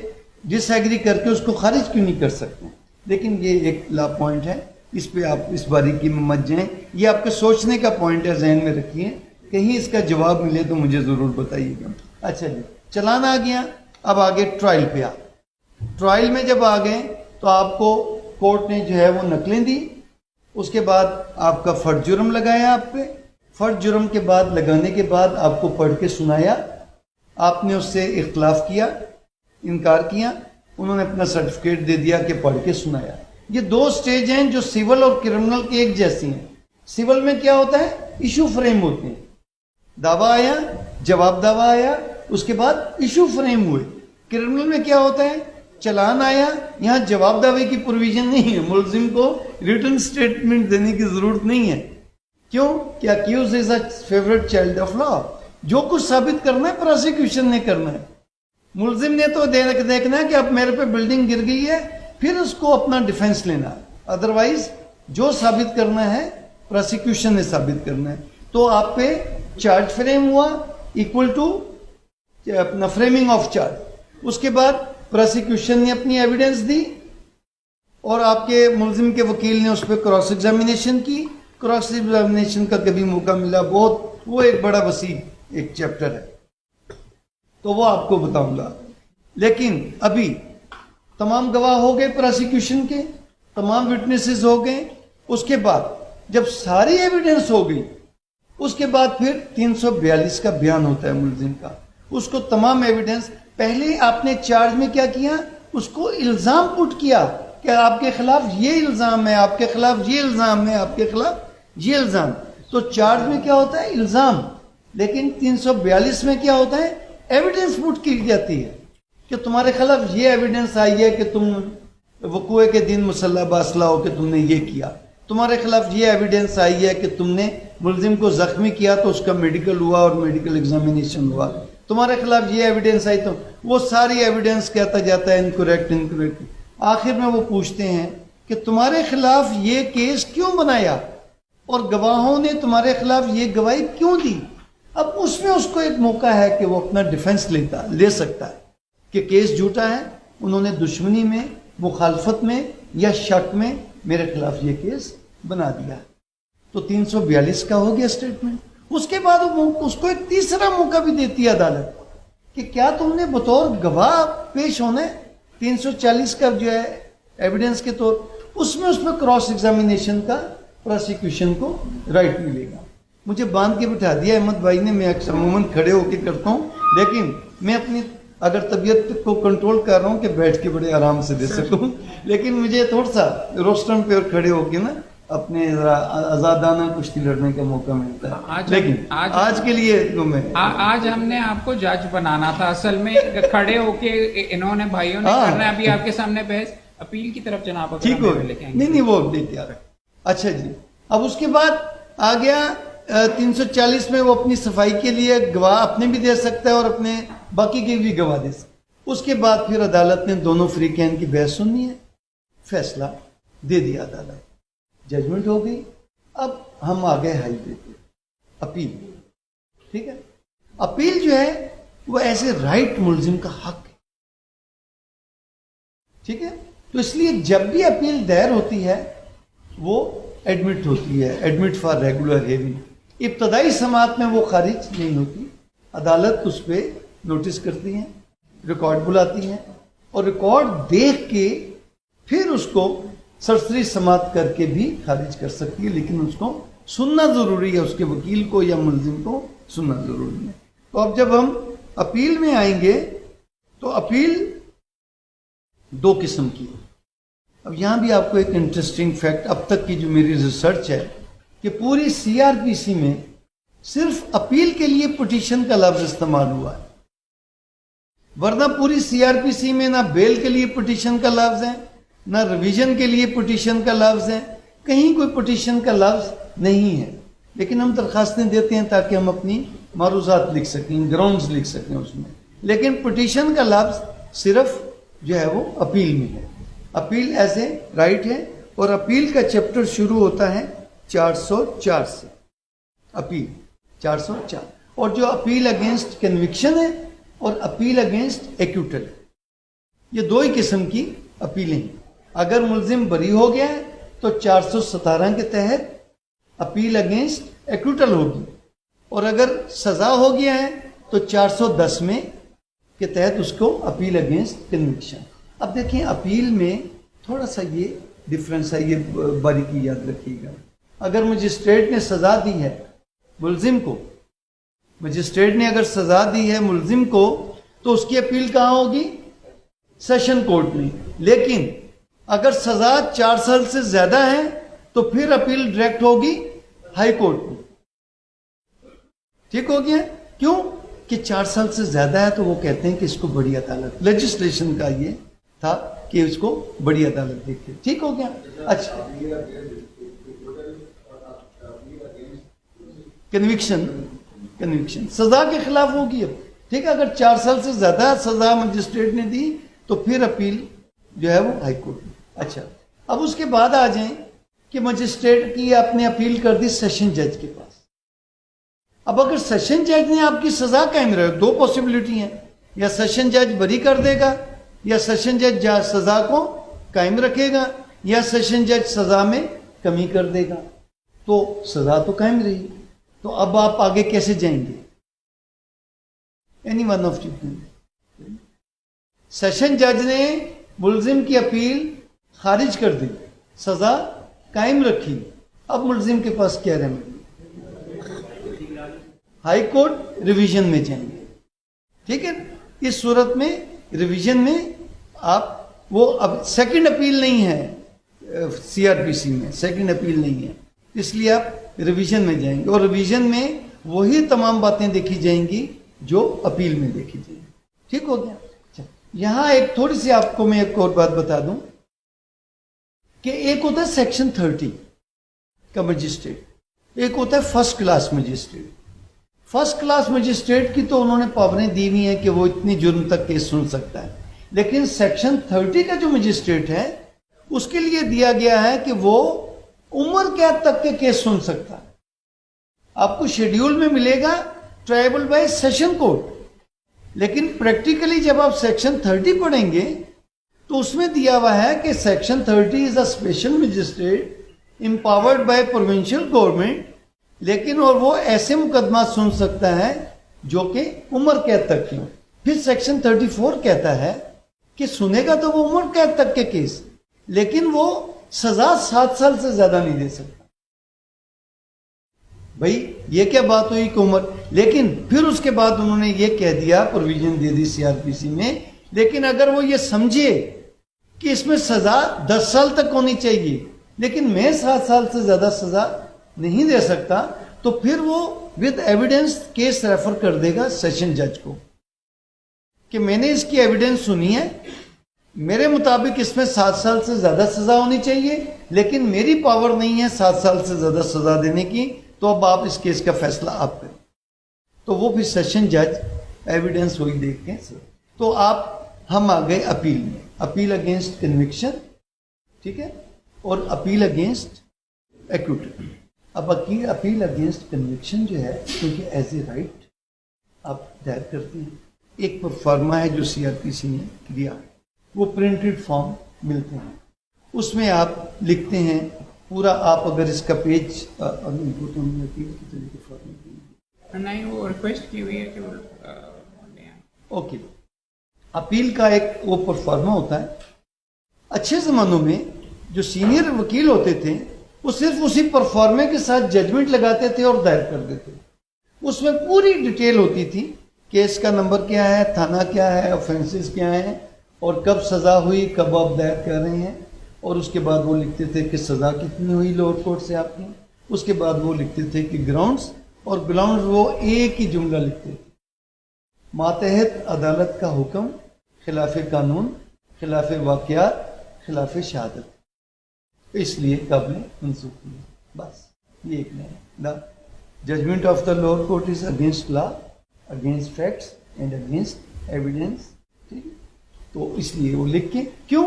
ڈس ایگری کر کے اس کو خارج کیوں نہیں کر سکتے. لیکن یہ ایک لا پوائنٹ ہے، اس پہ آپ اس باریکی میں مت جائیں، یہ آپ کے سوچنے کا پوائنٹ ہے، ذہن میں رکھیے، کہیں اس کا جواب ملے تو مجھے ضرور بتائیے گا. اچھا جی، چلان آ گیا، اب آگے ٹرائل پہ آ. ٹرائل میں جب آ گئے تو آپ کو کورٹ نے جو ہے وہ نقلیں دی، اس کے بعد آپ کا فرد جرم لگایا آپ پہ، فرد جرم کے بعد لگانے کے بعد آپ کو پڑھ کے سنایا، آپ نے اس سے اختلاف کیا، انکار کیا، انہوں نے اپنا سرٹیفکیٹ دے دیا کہ پڑھ کے سنایا. یہ دو سٹیج ہیں جو سول اور کرمنل کے ایک جیسی ہیں. سول میں کیا ہوتا ہے؟ ایشو فریم ہوتے ہیں، دعویٰ آیا، جواب دعویٰ آیا، اس کے بعد ایشو فریم ہوئے. کرمنل میں کیا ہوتا ہے؟ چلان آیا، یہاں جواب دعوے کی پروویژن نہیں ہے، ملزم کو ریٹن سٹیٹمنٹ دینے کی ضرورت نہیں ہے. کیوں کہ accused is a favourite child of law. جو کچھ ثابت کرنا ہے پروسیکیوشن نے کرنا ہے. ملزم نے تو دیکھنا ہے کہ اب میرے پہ بلڈنگ گر گئی ہے، پھر اس کو اپنا ڈیفنس لینا ہے. ادروائز جو ثابت کرنا ہے پروسیکیوشن نے ثابت کرنا ہے. تو آپ پہ چارج فریم ہوا ایکول ٹو اپنا فریمنگ آف چارج. اس کے بعد پروسیکیوشن نے اپنی ایویڈنس دی اور آپ کے ملزم کے وکیل نے اس پہ کراس ایگزامینیشن کی. کراس ایگزامینیشن کا کبھی موقع ملا، بہت وہ ایک بڑا وسیع ایک چیپٹر ہے، تو وہ آپ کو بتاؤں گا. لیکن ابھی تمام گواہ ہو گئے، پروسیکیوشن کے تمام وٹنسز ہو گئے. اس کے بعد جب ساری ایویڈنس ہو گئی، اس کے بعد پھر 342 کا بیان ہوتا ہے ملزم کا. اس کو تمام ایویڈنس، پہلے آپ نے چارج میں کیا کیا؟ اس کو الزام پٹ کیا کہ آپ کے خلاف یہ الزام ہے، آپ کے خلاف یہ الزام ہے، آپ کے خلاف یہ الزام. تو چارج میں کیا ہوتا ہے؟ الزام. لیکن 342 میں کیا ہوتا ہے؟ ایویڈنس پٹ کی جاتی ہے کہ تمہارے خلاف یہ ایویڈنس آئی ہے کہ تم وقوع کے دن مسلح باسلحہ ہو کہ تم نے یہ کیا. تمہارے خلاف یہ ایویڈنس آئی ہے کہ تم نے ملزم کو زخمی کیا تو اس کا میڈیکل ہوا اور میڈیکل ایگزامینیشن ہوا. تمہارے خلاف یہ ایویڈنس آئی، تو وہ ساری ایویڈنس کہتا جاتا ہے انکریکٹ. آخر میں وہ پوچھتے ہیں کہ تمہارے خلاف یہ کیس کیوں بنایا اور گواہوں نے تمہارے خلاف یہ گواہی کیوں دی. اب اس میں اس کو ایک موقع ہے کہ وہ اپنا ڈیفنس لے سکتا ہے کہ کیس جھوٹا ہے، انہوں نے دشمنی میں، مخالفت میں یا شک میں میرے خلاف یہ کیس بنا دیا. تو 342 کا ہو گیا سٹیٹمنٹ. اس کے بعد اس کو ایک تیسرا موقع بھی دیتی ہے عدالت کہ کیا تم نے بطور گواہ پیش ہونا ہے. 340 کا جو ہے ایویڈنس کے طور، اس میں اس میں کراس ایگزامینیشن کا پروسیکیوشن کو رائٹ ملے گا. مجھے باندھ کے بٹھا دیا احمد بھائی نے، میں اکثر عموماً کھڑے ہو کے کرتا ہوں، لیکن میں اپنی اگر طبیعت کو کنٹرول کر رہا ہوں کہ بیٹھ کے بڑے آرام سے دے سکوں، لیکن مجھے تھوڑا سا روسٹرم پہ اور کھڑے ہو کے نا اپنے آزادانہ کشتی لڑنے کا موقع ملتا ہے. لیکن آج کے لیے میں آج ہم نے آپ کو جج بنانا تھا، اصل میں کھڑے ہو کے انہوں نے بھائیوں نے کرنا ہے. ابھی آپ کے سامنے بحث اپیل کی طرف جناب ٹھیک ہو نہیں وہ دیکھ یار. اچھا جی، اب اس کے بعد آ گیا 340 میں وہ اپنی صفائی کے لیے گواہ اپنے بھی دے سکتا ہے اور اپنے باقی کے بھی گواہ دے سکتا ہے. اس کے بعد پھر عدالت نے دونوں فریقین کی بحث سننی ہے، فیصلہ دے دیا عدالت، ججمنٹ ہو گئی. اب ہم آ گئے ہائی کورٹ پہ، اپیل. ٹھیک ہے، اپیل جو ہے وہ ایسے رائٹ ملزم کا حق ہے. ٹھیک ہے، تو اس لیے جب بھی اپیل دائر ہوتی ہے وہ ایڈمٹ ہوتی ہے، ایڈمٹ فار ریگولر ہیئرنگ. ابتدائی سماعت میں وہ خارج نہیں ہوتی، عدالت اس پہ نوٹس کرتی ہیں، ریکارڈ بلاتی ہیں اور ریکارڈ دیکھ کے پھر اس کو سرسری سماعت کر کے بھی خارج کر سکتی ہے. لیکن اس کو سننا ضروری ہے، اس کے وکیل کو یا ملزم کو سننا ضروری ہے. تو اب جب ہم اپیل میں آئیں گے تو اپیل دو قسم کی ہے. اب یہاں بھی آپ کو ایک انٹرسٹنگ فیکٹ، اب تک کی جو میری ریسرچ ہے کہ پوری سی آر پی سی میں صرف اپیل کے لیے پٹیشن کا لفظ استعمال ہوا ہے، ورنہ پوری سی آر پی سی میں نہ بیل کے لیے پٹیشن کا لفظ ہے، نہ ریویژن کے لیے پٹیشن کا لفظ ہے، کہیں کوئی پٹیشن کا لفظ نہیں ہے. لیکن ہم درخواستیں دیتے ہیں تاکہ ہم اپنی معروضات لکھ سکیں، گراؤنڈز لکھ سکیں اس میں. لیکن پٹیشن کا لفظ صرف جو ہے وہ اپیل میں ہے. اپیل ایز اے رائٹ ہے اور اپیل کا چیپٹر شروع ہوتا ہے 404 سے अपील 404, और जो अपील अगेंस्ट कन्विक्शन है और अपील अगेंस्ट एक्यूटल, ये दो ही किस्म की अपीलें हैं। अगर मुलजिम बरी हो गया है तो 417 के तहत अपील अगेंस्ट एक्यूटल होगी, और अगर सजा हो गया है तो 410 में के तहत उसको अपील अगेंस्ट कन्विक्शन। अब देखें अपील में थोड़ा सा ये डिफरेंस है, ये बारीकी याद रखिएगा। अगर मजिस्ट्रेट ने सजा दी है मुलजिम को, मजिस्ट्रेट ने अगर सजा दी है मुलजिम को, तो उसकी अपील कहाँ होगी? सेशन कोर्ट में। लेकिन अगर सजा 4 साल से ज्यादा है तो फिर अपील डायरेक्ट होगी हाई कोर्ट में। ठीक हो गया? क्यों कि 4 साल से ज्यादा है तो वो कहते हैं कि इसको बड़ी अदालत, लेजिस्लेशन का ये था कि इसको बड़ी अदालत देखे। ठीक हो गया? अच्छा, कन्विक्शन सजा के खिलाफ होगी। अब ठीक है, अगर 4 साल से ज्यादा सजा मजिस्ट्रेट ने दी तो फिर अपील जो है वो हाई कोर्ट में। अच्छा, अब उसके बाद आ जाएं कि मजिस्ट्रेट की आपने अपील कर दी सेशन जज के पास। अब अगर सेशन जज ने आपकी सजा कायम रहे, दो पॉसिबिलिटी हैं, या सेशन जज बरी कर देगा, या सेशन जज सजा को कायम रखेगा, या सेशन जज सजा में कमी कर देगा। तो सजा तो कायम रही, तो अब आप आगे कैसे जाएंगे? Any one of you. Session जज ने मुलजिम की अपील खारिज कर दी, सजा कायम रखी, अब मुलजिम के पास क्या रेमेडी? हाई कोर्ट रिवीजन में जाएंगे। ठीक है, इस सूरत में रिवीजन में आप वो, अब सेकंड अपील नहीं है सीआरपीसी में, सेकंड अपील नहीं है, इसलिए आप रिवीजन में जाएंगे, और रिवीजन में वही तमाम बातें देखी जाएंगी जो अपील में देखी जाएंगी। ठीक हो गया? यहां एक थोड़ी सी आपको मैं एक और बात बता दूं कि एक होता है सेक्शन 30 का मजिस्ट्रेट, एक होता है first class magistrate. First class magistrate की तो उन्होंने पावरें दी हुई हैं कि वो इतनी जुर्म तक केस सुन सकता है, लेकिन सेक्शन 30 का जो मजिस्ट्रेट है उसके लिए दिया गया है कि वो उम्र कैद तक के केस सुन सकता है। आपको शेड्यूल में मिलेगा ट्रायबल बाय सेशन कोर्ट, लेकिन प्रैक्टिकली जब आप सेक्शन 30 पढ़ेंगे तो उसमें दिया हुआ है कि section 30 is a special magistrate empowered bye provincial government, लेकिन और वो ऐसे मुकदमा सुन सकता है जो कि उम्र कैद तक की हो। फिर सेक्शन 34 कहता है कि सुनेगा तो वो उम्र कैद तक के केस, लेकिन वो सजा 7 साल से ज्यादा नहीं दे सकता। भाई ये क्या बात हुई कि उम्र, लेकिन फिर उसके बाद उन्होंने ये कह दिया, प्रोविजन दे दी सीआरपीसी में, लेकिन अगर वो ये समझे कि इसमें सजा 10 साल तक होनी चाहिए लेकिन मैं 7 साल से ज्यादा सजा नहीं दे सकता, तो फिर वो विद एविडेंस केस रेफर कर देगा सेशन जज को कि मैंने इसकी एविडेंस सुनी है, मेरे मुताबिक इसमें 7 साल से ज्यादा सजा होनी चाहिए, लेकिन मेरी पावर नहीं है 7 साल से ज्यादा सजा देने की, तो अब आप इस केस का फैसला आप करें। तो वो फिर सेशन जज एविडेंस वही देख के। तो आप, हम आ गए अपील में, अपील अगेंस्ट कन्विक्शन, ठीक है, और अपील अगेंस्ट एक्यूटल। अब अपील अगेंस्ट कन्विक्शन जो है, क्योंकि एज ए राइट आप दायर करते हैं, एक प्रोफार्मा है जो सीआरपीसी ने दिया है, वो प्रिंटेड फॉर्म मिलते हैं, उसमें आप लिखते हैं पूरा। आप अगर इसका पेज इनको तो अपील की तरीके फॉर्म नहीं, वो रिक्वेस्ट की हुई है कि ओके। अपील का एक वो परफॉर्मा होता है। अच्छे ज़मानों में जो सीनियर वकील होते थे वो सिर्फ उसी परफॉर्मे के साथ जजमेंट लगाते थे और दायर कर देते। उसमें पूरी डिटेल होती थी, केस का नंबर क्या है, थाना क्या है, ऑफेंसेस क्या है, और कब सज़ा हुई, कब आप दायर कर रहे हैं, और उसके बाद वो लिखते थे कि सज़ा कितनी हुई लोअर कोर्ट से आपकी। उसके बाद वो लिखते थे कि ग्राउंड्स, और ग्राउंड्स वो एक ही जुमला लिखते थे, मातहत अदालत का हुक्म, खिलाफ कानून, खिलाफ वाक़यात, खिलाफ शहादत, इसलिए काबिल मंसूख हुई। बस ये एक नया judgment of the lower court is against law, against facts and against evidence. ठीक है, तो इसलिए वो लिख के, क्यों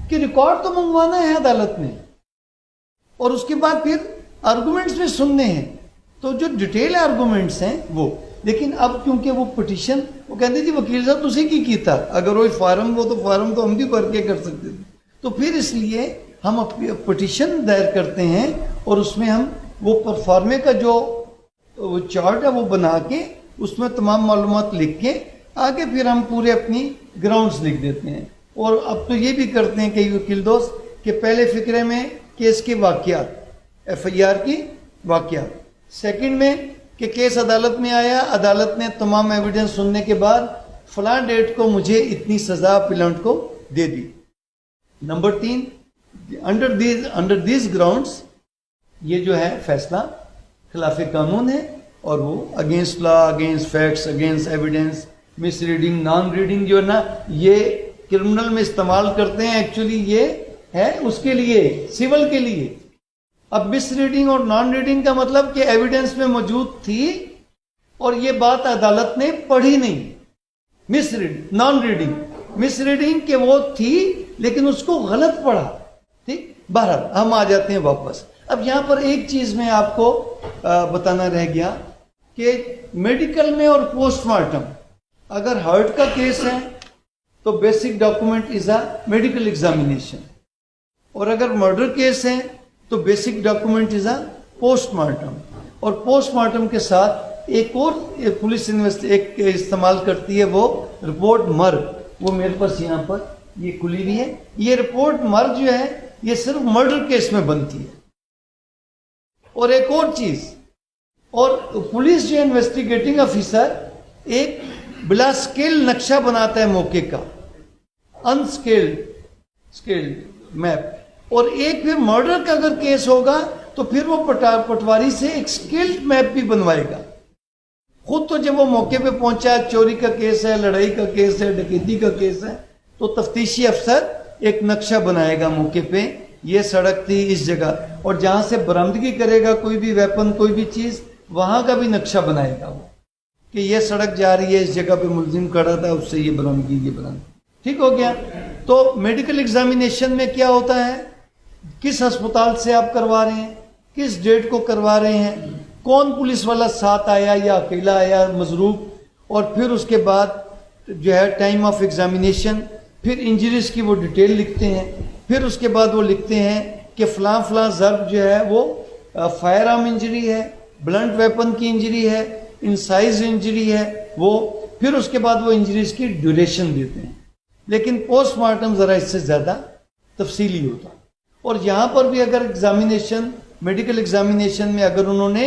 कि रिकॉर्ड तो मंगवाना है अदालत में, और उसके बाद फिर آرگومنٹس میں سننے ہیں تو جو ڈیٹیل آرگومنٹس ہیں وہ. لیکن اب کیونکہ وہ پٹیشن وہ کہتے جی وکیل صاحب تسی کی کیتا, اگر وہ فارم وہ تو فارم تو ہم بھی بھر کے کر سکتے تھے. تو پھر اس لیے ہم پٹیشن دائر کرتے ہیں اور اس میں ہم وہ پرفارمے کا جو چارٹ ہے وہ بنا کے اس میں تمام معلومات لکھ کے آگے پھر ہم پورے اپنی گراؤنڈز لکھ دیتے ہیں. اور اب تو یہ بھی کرتے ہیں کئی وکیل دوست کہ پہلے فقرے میں کیس کے واقعات, ایف آئی آر کی واقعات, سیکنڈ میں کہ کیس عدالت میں آیا, عدالت نے تمام ایویڈنس سننے کے بعد فلاں ڈیٹ کو مجھے اتنی سزا اپیلنٹ کو دے دی. نمبر 3, انڈر دیز گراؤنڈز یہ جو ہے فیصلہ خلاف قانون ہے اور وہ اگینسٹ لا, اگینسٹ فیکٹس, اگینسٹ ایویڈنس, مس ریڈنگ, نان ریڈنگ جو ہے نا یہ کرمنل میں استعمال کرتے ہیں, ایکچولی یہ ہے اس کے لیے سول کے لیے. اب مس ریڈنگ اور نان ریڈنگ کا مطلب کہ ایویڈنس میں موجود تھی اور یہ بات عدالت نے پڑھی نہیں. مس ریڈنگ, نان ریڈنگ, مس ریڈنگ کہ وہ تھی لیکن اس کو غلط پڑھا. ٹھیک, بہرحال ہم آ جاتے ہیں واپس. اب یہاں پر ایک چیز میں آپ کو بتانا رہ گیا کہ میڈیکل میں اور پوسٹ مارٹم اگر ہارٹ کا کیس ہے تو basic document is a medical examination, اور اگر مرڈر کیس ہے تو basic document is a post mortem. اور پوسٹ مارٹم کے ساتھ ایک اور پولیس ایک استعمال کرتی ہے وہ رپورٹ مرگ. وہ میرے پاس یہاں پر یہ کھلی ہوئی ہے. یہ رپورٹ مرگ جو ہے یہ صرف مرڈر کیس میں بنتی ہے. اور ایک اور چیز, اور پولیس جو انویسٹیگیٹنگ آفیسر ایک بلا اسکیل نقشہ بناتا ہے موقع کا, اسکیلڈ میپ. اور ایک پھر مرڈر کا اگر کیس ہوگا تو پھر وہ پٹواری سے ایک اسکیلڈ میپ بھی بنوائے گا. خود تو جب وہ موقع پہ پہنچا, چوری کا کیس ہے, لڑائی کا کیس ہے, ڈکیتی کا کیس ہے, تو تفتیشی افسر ایک نقشہ بنائے گا موقع پہ, یہ سڑک تھی اس جگہ, اور جہاں سے برآمدگی کرے گا کوئی بھی ویپن, کوئی بھی چیز, وہاں کا بھی نقشہ بنائے گا وہ کہ یہ سڑک جا رہی ہے, اس جگہ پہ ملزم کھڑا تھا, اس سے یہ برآمدگی. ٹھیک ہو گیا. تو میڈیکل ایگزامینیشن میں کیا ہوتا ہے, کس ہسپتال سے آپ کروا رہے ہیں, کس ڈیٹ کو کروا رہے ہیں, کون پولیس والا ساتھ آیا یا اکیلا آیا مضروب, اور پھر اس کے بعد جو ہے ٹائم آف ایگزامینیشن, پھر انجریز کی وہ ڈیٹیل لکھتے ہیں, پھر اس کے بعد وہ لکھتے ہیں کہ فلاں فلاں ضرب جو ہے وہ فائر آرم انجری ہے, بلنٹ ویپن کی انجری ہے, انسائز انجری ہے وہ, پھر اس کے بعد وہ انجریز کی ڈیوریشن دیتے ہیں. لیکن پوسٹ مارٹم ذرا اس سے زیادہ تفصیلی ہوتا. اور یہاں پر بھی اگر ایگزامینیشن, میڈیکل ایگزامینیشن میں اگر انہوں نے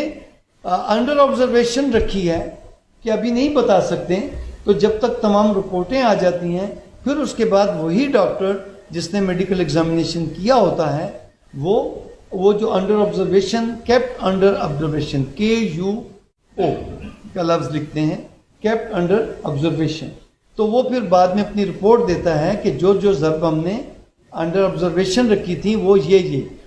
انڈر آبزرویشن رکھی ہے کہ ابھی نہیں بتا سکتے, تو جب تک تمام رپورٹیں آ جاتی ہیں پھر اس کے بعد وہی ڈاکٹر جس نے میڈیکل ایگزامینیشن کیا ہوتا ہے وہ جو under observation, kept under observation, KUO کا لفظ لکھتے ہیں, کیپٹ انڈر آبزرویشن, تو وہ پھر بعد میں اپنی رپورٹ دیتا ہے کہ جو ضرب ہم نے انڈر آبزرویشن رکھی تھی وہ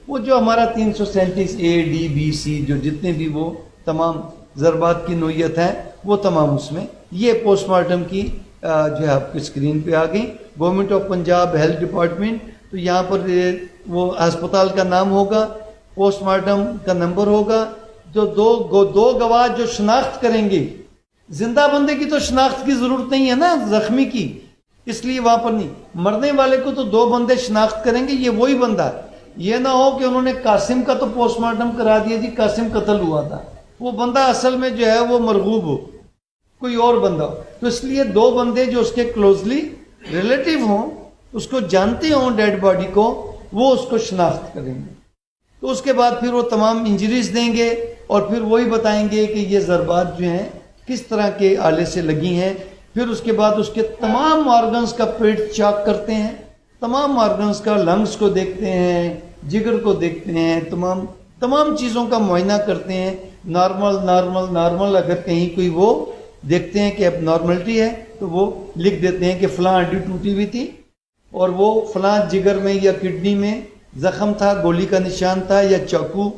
وہ جو ہمارا 337 A, D, B, C جو جتنے بھی وہ تمام ضربات کی نوعیت ہے وہ تمام اس میں. یہ پوسٹ مارٹم کی جو ہے آپ کی اسکرین پہ آ گئی. Government of Punjab health department, تو یہاں پر وہ ہسپتال کا نام ہوگا, پوسٹ مارٹم کا نمبر ہوگا, جو دو گواہ جو شناخت کریں گے. زندہ بندے کی تو شناخت کی ضرورت نہیں ہے نا, زخمی کی, اس لیے وہاں پر نہیں. مرنے والے کو تو 2 بندے شناخت کریں گے, یہ وہی بندہ. یہ نہ ہو کہ انہوں نے قاسم کا تو پوسٹ مارٹم کرا دیا جی قاسم قتل ہوا تھا, وہ بندہ اصل میں جو ہے وہ مرغوب ہو, کوئی اور بندہ ہو. تو اس لیے 2 بندے جو اس کے کلوزلی ریلیٹیو ہوں, اس کو جانتے ہوں ڈیڈ باڈی کو, وہ اس کو شناخت کریں گے. تو اس کے بعد پھر وہ تمام انجریز دیں گے اور پھر وہی بتائیں گے کہ یہ ضربات جو ہیں کس طرح کے آلے سے لگی ہیں. پھر اس کے بعد اس کے تمام آرگنز کا پیٹ چاک کرتے ہیں, تمام آرگنز کا, لنگز کو دیکھتے ہیں, جگر کو دیکھتے ہیں, تمام چیزوں کا معائنہ کرتے ہیں. نارمل اگر کہیں کوئی وہ دیکھتے ہیں کہ اب نارملٹی ہے تو وہ لکھ دیتے ہیں کہ فلاں ہڈی ٹوٹی ہوئی تھی اور وہ فلاں جگر میں یا کڈنی میں زخم تھا, گولی کا نشان تھا یا چاقو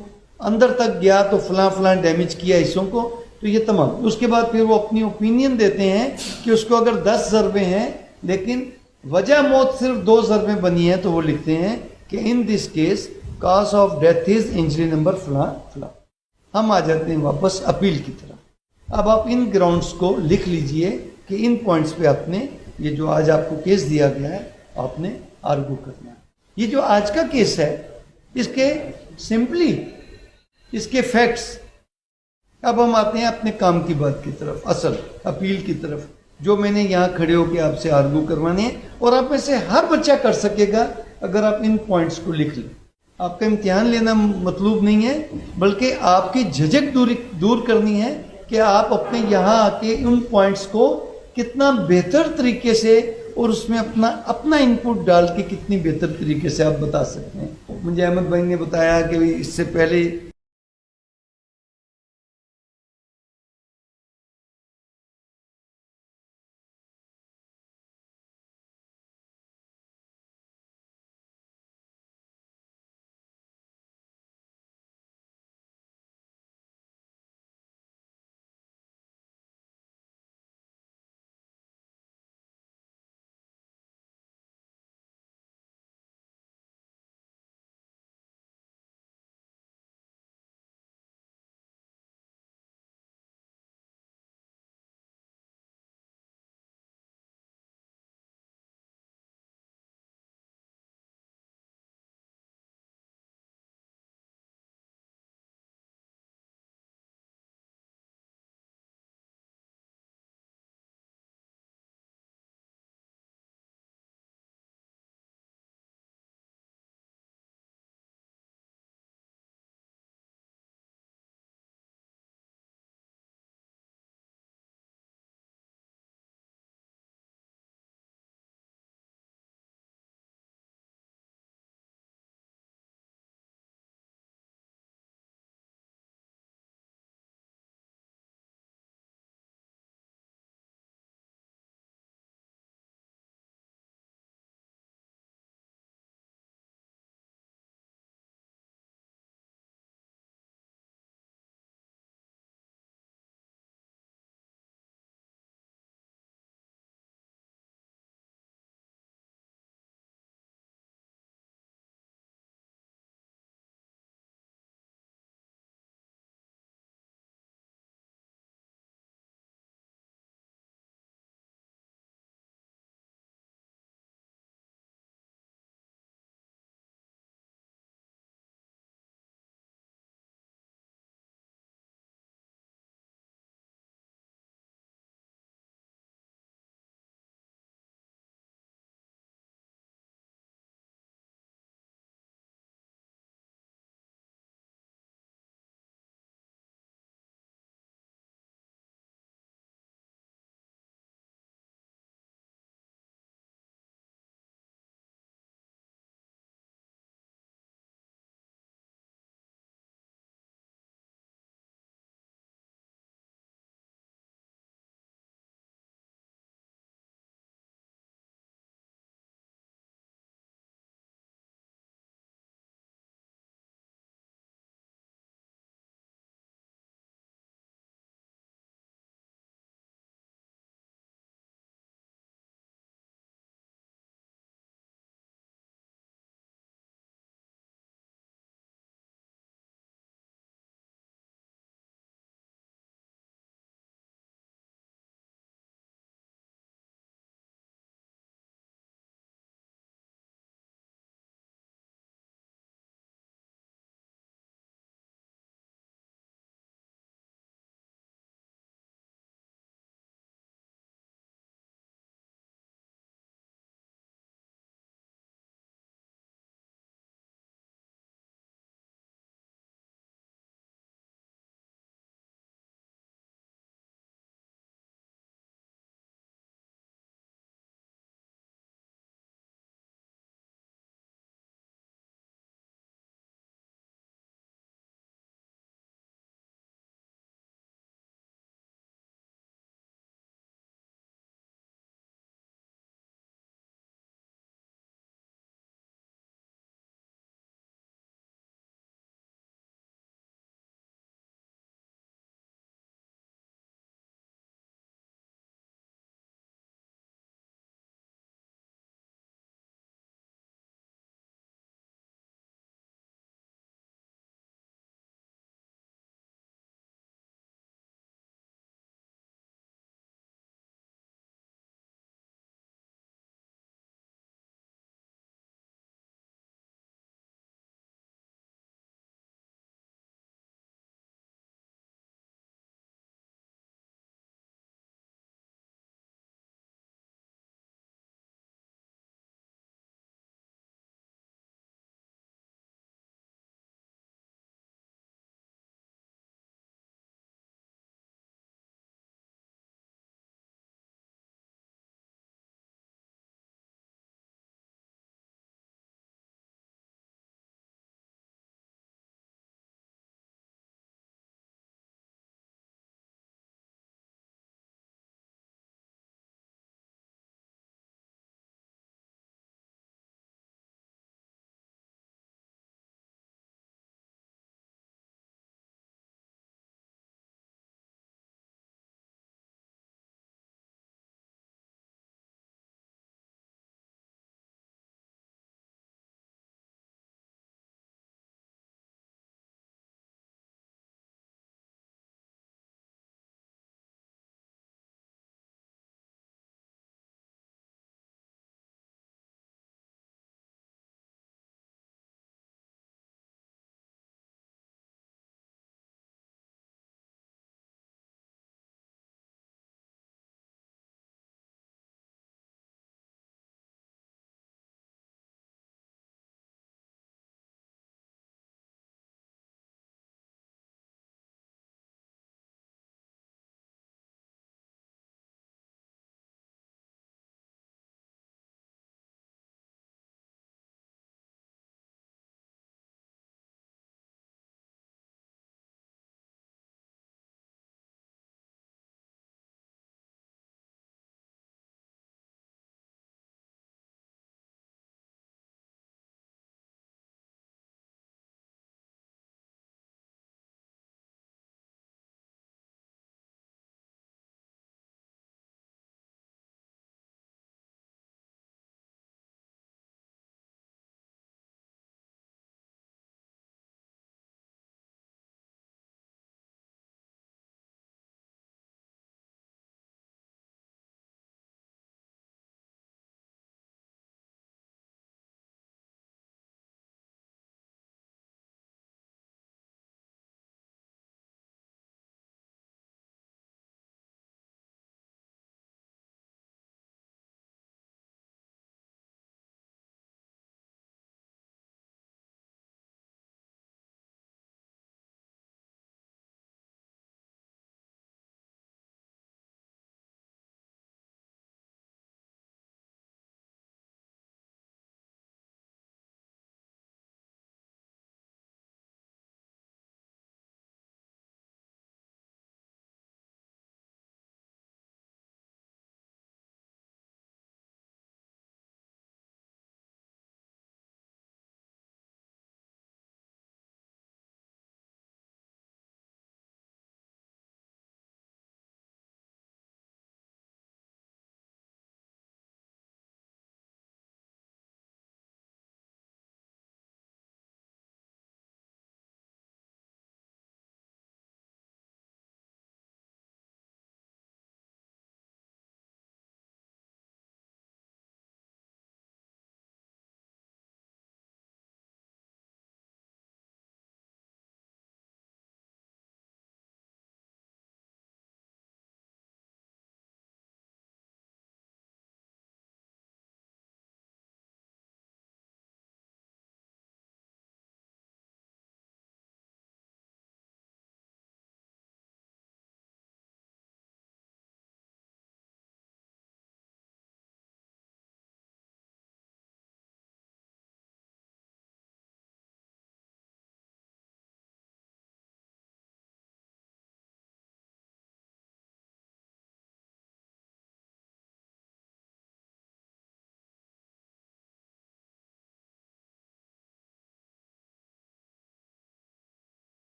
اندر تک گیا تو فلاں ڈیمیج کیا حصوں کو. تو یہ تمام. اس کے بعد پھر وہ اپنی اوپینین دیتے ہیں کہ اس کو اگر 10 ضربیں ہیں لیکن وجہ موت صرف 2 ضربیں بنی ہیں, تو وہ لکھتے ہیں کہ ان دس case cause of death is injury number फला फला। हम आ जाते हैं वापस अपील की तरफ। अब आप इन ग्राउंड्स को लिख लीजिए कि इन पॉइंट्स पे आपने ये जो आज आपको केस दिया गया है आपने आर्गू करना है। ये जो आज का केस है इसके सिंपली इसके फैक्ट्स। अब हम आते हैं अपने काम की बात की तरफ, असल अपील की तरफ, जो मैंने यहाँ खड़े होकर आपसे आर्गू करवाने हैं और आप में से हर बच्चा कर सकेगा अगर आप इन पॉइंट्स को लिख लें। आपका इम्तिहान लेना मतलूब नहीं है, बल्कि आपकी झिझक दूर करनी है कि आप अपने यहाँ आके उन पॉइंट्स को कितना बेहतर तरीके से और उसमें अपना इनपुट डाल के कितनी बेहतर तरीके से आप बता सकते हैं। मुझे अहमद भाई ने बताया कि इससे पहले